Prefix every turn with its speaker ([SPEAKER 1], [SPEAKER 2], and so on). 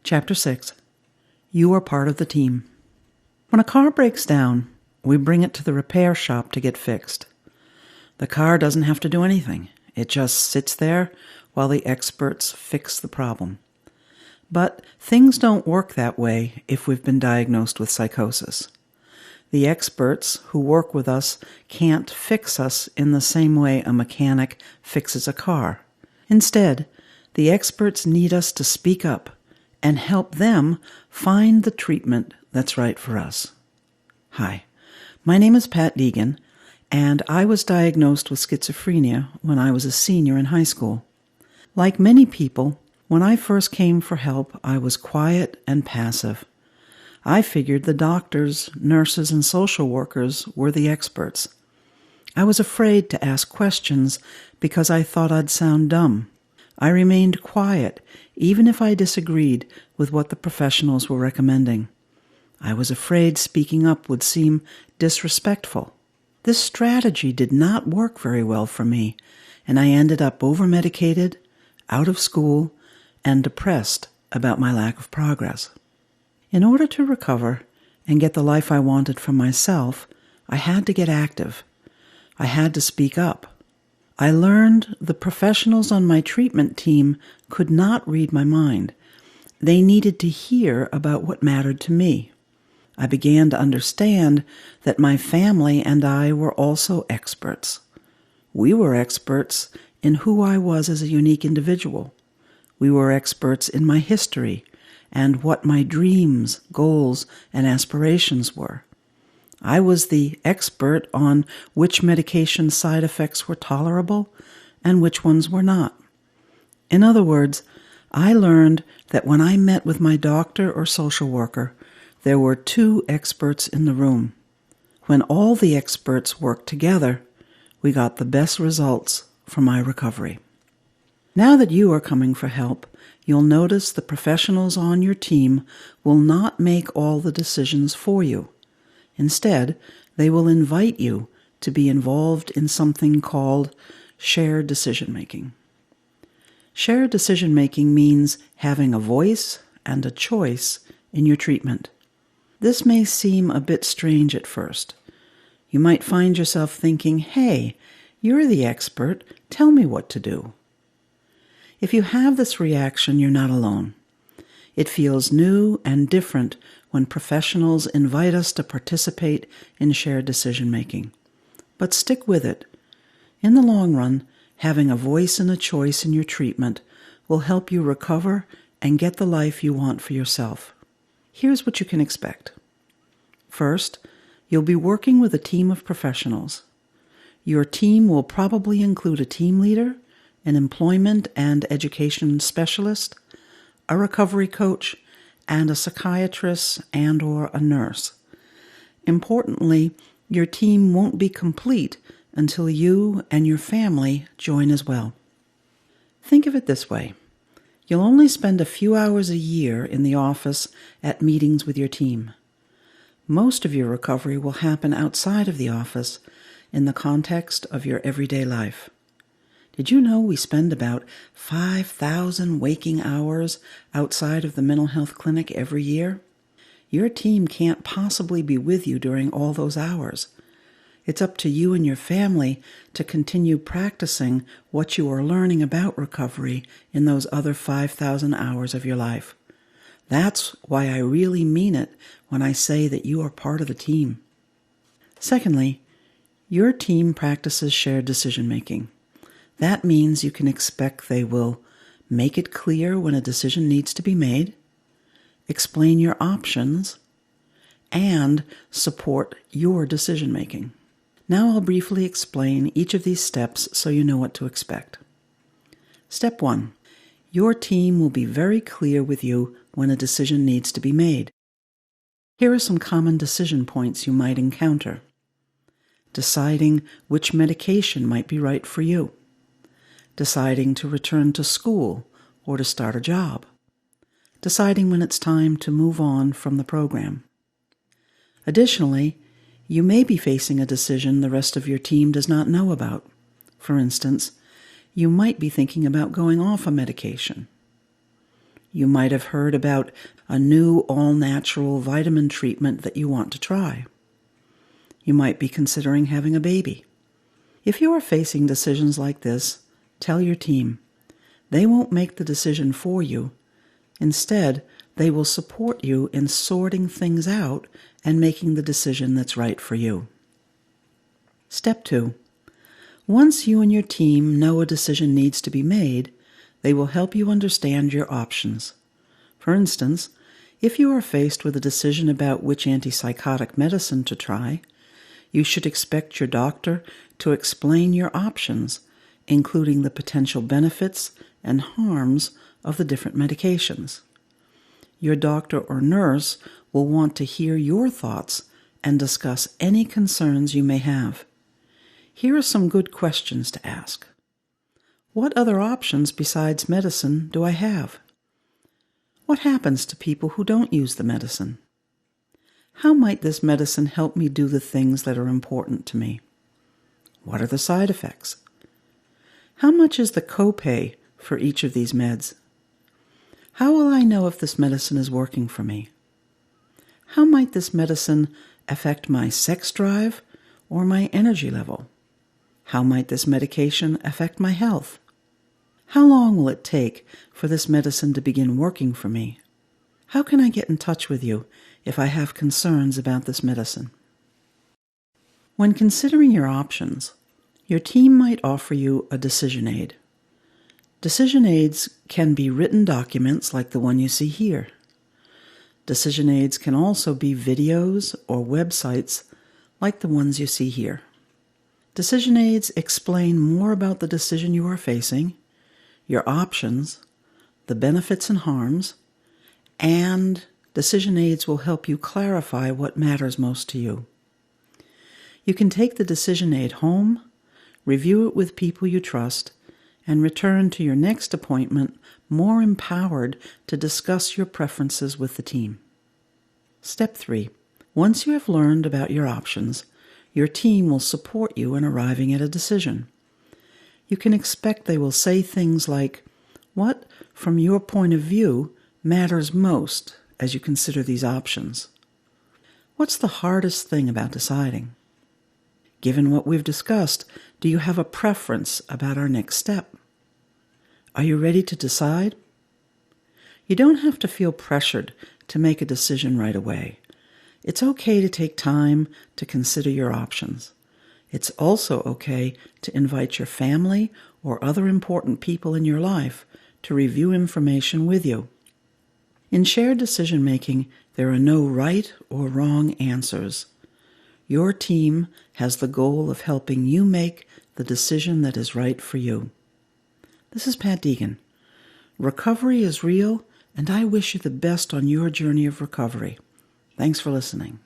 [SPEAKER 1] Chapter 6. You are part of the team. When a car breaks down, we bring it to the repair shop to get fixed. The car doesn't have to do anything. It just sits there while the experts fix the problem. But things don't work that way if we've been diagnosed with psychosis. The experts who work with us can't fix us in the same way a mechanic fixes a car. Instead, the experts need us to speak up and help them find the treatment that's right for us. Hi, my name is Pat Deegan, and I was diagnosed with schizophrenia when I was a senior in high school. Like many people, when I first came for help, I was quiet and passive. I figured the doctors, nurses, and social workers were the experts. I was afraid to ask questions because I thought I'd sound dumb. I remained quiet, even if I disagreed with what the professionals were recommending. I was afraid speaking up would seem disrespectful. This strategy did not work very well for me, and I ended up over-medicated, out of school, and depressed about my lack of progress. In order to recover and get the life I wanted for myself, I had to get active. I had to speak up. I learned the professionals on my treatment team could not read my mind. They needed to hear about what mattered to me. I began to understand that my family and I were also experts. We were experts in who I was as a unique individual. We were experts in my history and what my dreams, goals, and aspirations were. I was the expert on which medication side effects were tolerable and which ones were not. In other words, I learned that when I met with my doctor or social worker, there were two experts in the room. When all the experts worked together, we got the best results for my recovery. Now that you are coming for help, you'll notice the professionals on your team will not make all the decisions for you. Instead, they will invite you to be involved in something called shared decision-making. Shared decision-making means having a voice and a choice in your treatment. This may seem a bit strange at first. You might find yourself thinking, "Hey, you're the expert, tell me what to do." If you have this reaction, you're not alone. It feels new and different when professionals invite us to participate in shared decision-making. But stick with it. In the long run, having a voice and a choice in your treatment will help you recover and get the life you want for yourself. Here's what you can expect. First, you'll be working with a team of professionals. Your team will probably include a team leader, an employment and education specialist, a recovery coach, and a psychiatrist and/or a nurse. Importantly, your team won't be complete until you and your family join as well. Think of it this way. You'll only spend a few hours a year in the office at meetings with your team. Most of your recovery will happen outside of the office in the context of your everyday life. Did you know we spend about 5,000 waking hours outside of the mental health clinic every year? Your team can't possibly be with you during all those hours. It's up to you and your family to continue practicing what you are learning about recovery in those other 5,000 hours of your life. That's why I really mean it when I say that you are part of the team. Secondly, your team practices shared decision-making. That means you can expect they will make it clear when a decision needs to be made, explain your options, and support your decision-making. Now I'll briefly explain each of these steps so you know what to expect. Step 1. Your team will be very clear with you when a decision needs to be made. Here are some common decision points you might encounter. Deciding which medication might be right for you. Deciding to return to school or to start a job. Deciding when it's time to move on from the program. Additionally, you may be facing a decision the rest of your team does not know about. For instance, you might be thinking about going off a medication. You might have heard about a new all-natural vitamin treatment that you want to try. You might be considering having a baby. If you are facing decisions like this, tell your team. They won't make the decision for you. Instead, they will support you in sorting things out and making the decision that's right for you. Step 2. Once you and your team know a decision needs to be made, they will help you understand your options. For instance, if you are faced with a decision about which antipsychotic medicine to try, you should expect your doctor to explain your options, including the potential benefits and harms of the different medications. Your doctor or nurse will want to hear your thoughts and discuss any concerns you may have. Here are some good questions to ask. What other options besides medicine do I have? What happens to people who don't use the medicine? How might this medicine help me do the things that are important to me? What are the side effects? How much is the copay for each of these meds? How will I know if this medicine is working for me? How might this medicine affect my sex drive or my energy level? How might this medication affect my health? How long will it take for this medicine to begin working for me? How can I get in touch with you if I have concerns about this medicine? When considering your options, your team might offer you a decision aid. Decision aids can be written documents like the one you see here. Decision aids can also be videos or websites like the ones you see here. Decision aids explain more about the decision you are facing, your options, the benefits and harms, and decision aids will help you clarify what matters most to you. You can take the decision aid home, review it with people you trust, and return to your next appointment more empowered to discuss your preferences with the team. Step 3. Once you have learned about your options, your team will support you in arriving at a decision. You can expect they will say things like, "What, from your point of view, matters most as you consider these options? What's the hardest thing about deciding? Given what we've discussed, do you have a preference about our next step? Are you ready to decide?" You don't have to feel pressured to make a decision right away. It's okay to take time to consider your options. It's also okay to invite your family or other important people in your life to review information with you. In shared decision-making, there are no right or wrong answers. Your team has the goal of helping you make the decision that is right for you. This is Pat Deegan. Recovery is real, and I wish you the best on your journey of recovery. Thanks for listening.